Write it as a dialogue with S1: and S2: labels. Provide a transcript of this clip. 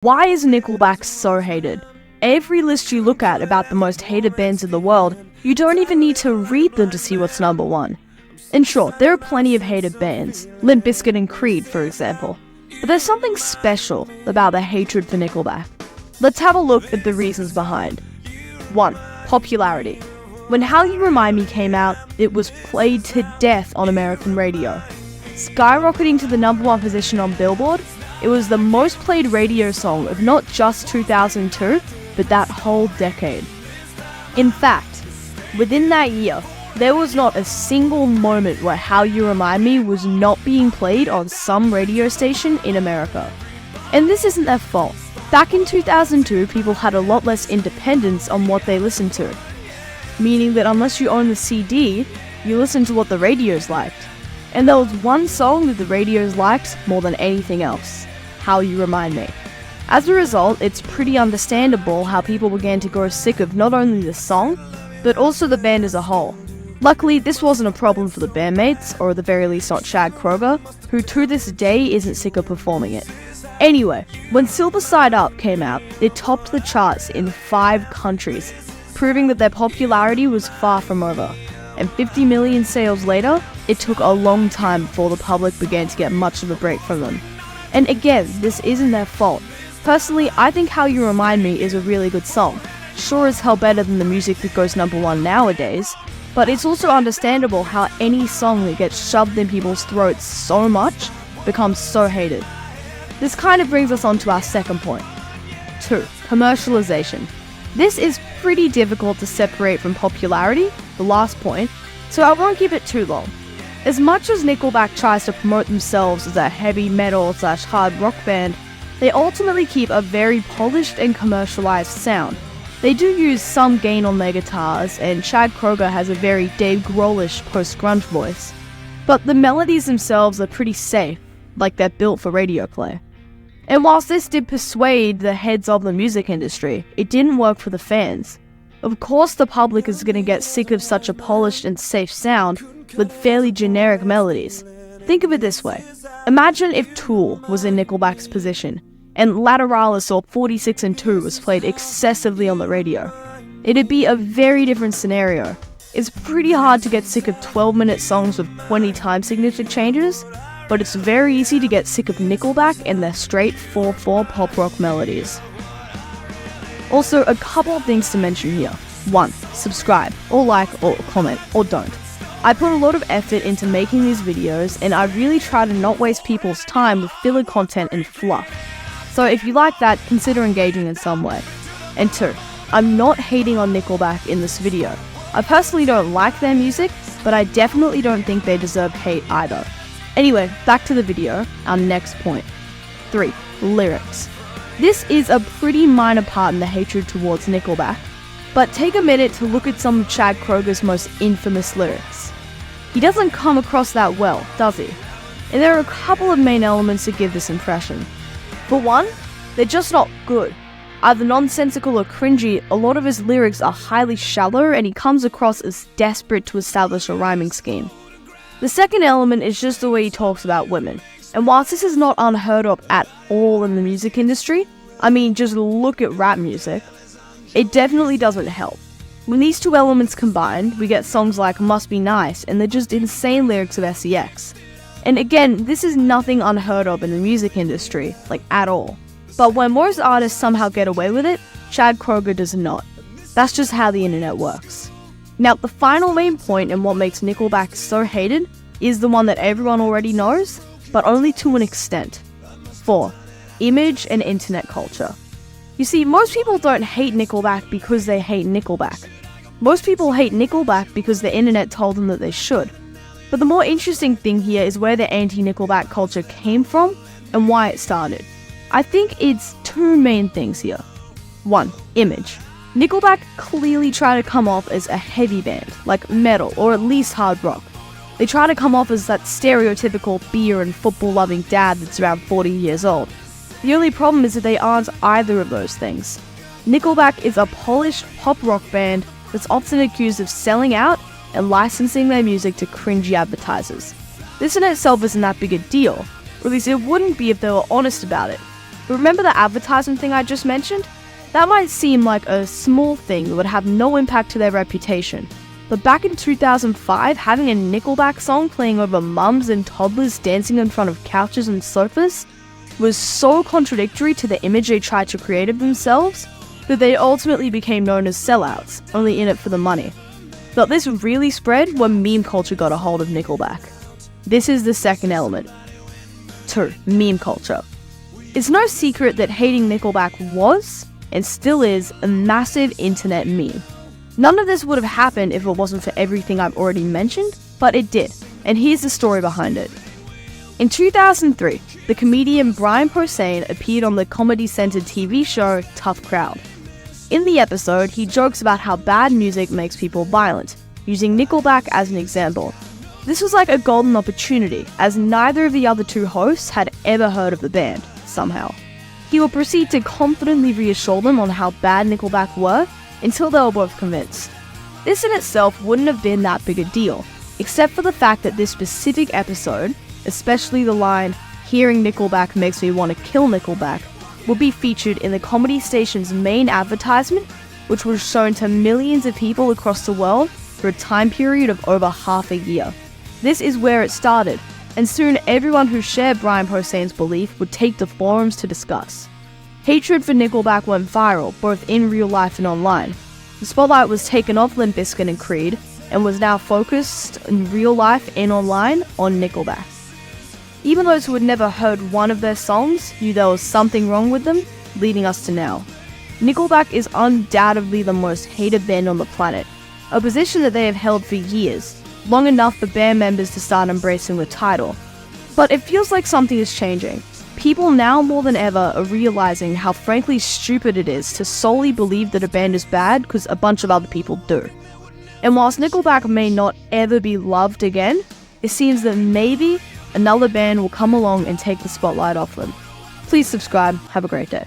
S1: Why is Nickelback so hated? Every list you look at about the most hated bands in the world, you don't even need to read them to see what's number one. In short, there are plenty of hated bands, Limp Bizkit and Creed for example, but there's something special about the hatred for Nickelback. Let's have a look at the reasons behind. 1. Popularity. When How You Remind Me came out, it was played to death on American radio. Skyrocketing to the number one position on Billboard, it was the most played radio song of not just 2002, but that whole decade. In fact, within that year, there was not a single moment where How You Remind Me was not being played on some radio station in America. And this isn't their fault. Back in 2002, people had a lot less independence on what they listened to. Meaning that unless you own the CD, you listen to what the radios liked. And there was one song that the radios liked more than anything else. How You Remind Me. As a result, it's pretty understandable how people began to grow sick of not only the song, but also the band as a whole. Luckily, this wasn't a problem for the bandmates, or at the very least not Chad Kroeger, who to this day isn't sick of performing it. Anyway, when Silver Side Up came out, it topped the charts in 5 countries, proving that their popularity was far from over. And 50 million sales later, it took a long time before the public began to get much of a break from them. And again, this isn't their fault. Personally, I think How You Remind Me is a really good song. Sure as hell better than the music that goes number one nowadays, but it's also understandable how any song that gets shoved in people's throats so much becomes so hated. This kind of brings us on to our second point. 2. Commercialization. This is pretty difficult to separate from popularity, the last point, so I won't keep it too long. As much as Nickelback tries to promote themselves as a heavy metal / hard rock band, they ultimately keep a very polished and commercialized sound. They do use some gain on their guitars, and Chad Kroeger has a very Dave Grohl-ish post-grunge voice. But the melodies themselves are pretty safe, like they're built for radio play. And whilst this did persuade the heads of the music industry, it didn't work for the fans. Of course the public is going to get sick of such a polished and safe sound with fairly generic melodies. Think of it this way. Imagine if Tool was in Nickelback's position, and Lateralis or 46 and 2 was played excessively on the radio. It'd be a very different scenario. It's pretty hard to get sick of 12-minute songs with 20 time signature changes, but it's very easy to get sick of Nickelback and their straight 4/4 pop rock melodies. Also, a couple of things to mention here. 1. Subscribe, or like, or comment, or don't. I put a lot of effort into making these videos, and I really try to not waste people's time with filler content and fluff. So if you like that, consider engaging in some way. And 2. I'm not hating on Nickelback in this video. I personally don't like their music, but I definitely don't think they deserve hate either. Anyway, back to the video, our next point. 3. Lyrics. This is a pretty minor part in the hatred towards Nickelback, but take a minute to look at some of Chad Kroeger's most infamous lyrics. He doesn't come across that well, does he? And there are a couple of main elements that give this impression. For one, they're just not good. Either nonsensical or cringy, a lot of his lyrics are highly shallow and he comes across as desperate to establish a rhyming scheme. The second element is just the way he talks about women. And whilst this is not unheard of at all in the music industry, I mean just look at rap music, it definitely doesn't help. When these two elements combine, we get songs like Must Be Nice and the just insane lyrics of SEX. And again, this is nothing unheard of in the music industry, like at all. But when most artists somehow get away with it, Chad Kroeger does not. That's just how the internet works. Now, the final main point in what makes Nickelback so hated is the one that everyone already knows, but only to an extent. 4. Image and internet culture. You see, most people don't hate Nickelback because they hate Nickelback. Most people hate Nickelback because the internet told them that they should. But the more interesting thing here is where the anti-Nickelback culture came from and why it started. I think it's 2 main things here. 1. Image. Nickelback clearly try to come off as a heavy band, like metal or at least hard rock. They try to come off as that stereotypical beer and football loving dad that's around 40 years old. The only problem is that they aren't either of those things. Nickelback is a polished pop rock band that's often accused of selling out and licensing their music to cringy advertisers. This in itself isn't that big a deal, or at least it wouldn't be if they were honest about it. Remember the advertisement thing I just mentioned? That might seem like a small thing that would have no impact to their reputation. But back in 2005, having a Nickelback song playing over mums and toddlers dancing in front of couches and sofas was so contradictory to the image they tried to create of themselves that they ultimately became known as sellouts, only in it for the money. But this really spread when meme culture got a hold of Nickelback. This is the second element. 2. Meme culture. It's no secret that hating Nickelback was, and still is, a massive internet meme. None of this would have happened if it wasn't for everything I've already mentioned, but it did, and here's the story behind it. In 2003, the comedian Brian Posehn appeared on the Comedy Central TV show Tough Crowd. In the episode, he jokes about how bad music makes people violent, using Nickelback as an example. This was like a golden opportunity, as neither of the other two hosts had ever heard of the band, somehow. He would proceed to confidently reassure them on how bad Nickelback were, until they were both convinced. This in itself wouldn't have been that big a deal, except for the fact that this specific episode, especially the line, "Hearing Nickelback makes me want to kill Nickelback," will be featured in the comedy station's main advertisement, which was shown to millions of people across the world for a time period of over half a year. This is where it started, and soon everyone who shared Brian Posehn's belief would take to forums to discuss. Hatred for Nickelback went viral, both in real life and online. The spotlight was taken off Limp Bizkit and Creed, and was now focused in real life and online on Nickelback. Even those who had never heard one of their songs knew there was something wrong with them, leading us to now. Nickelback is undoubtedly the most hated band on the planet, a position that they have held for years, long enough for band members to start embracing the title. But it feels like something is changing. People now more than ever are realizing how frankly stupid it is to solely believe that a band is bad because a bunch of other people do. And whilst Nickelback may not ever be loved again, it seems that maybe another band will come along and take the spotlight off them. Please subscribe. Have a great day.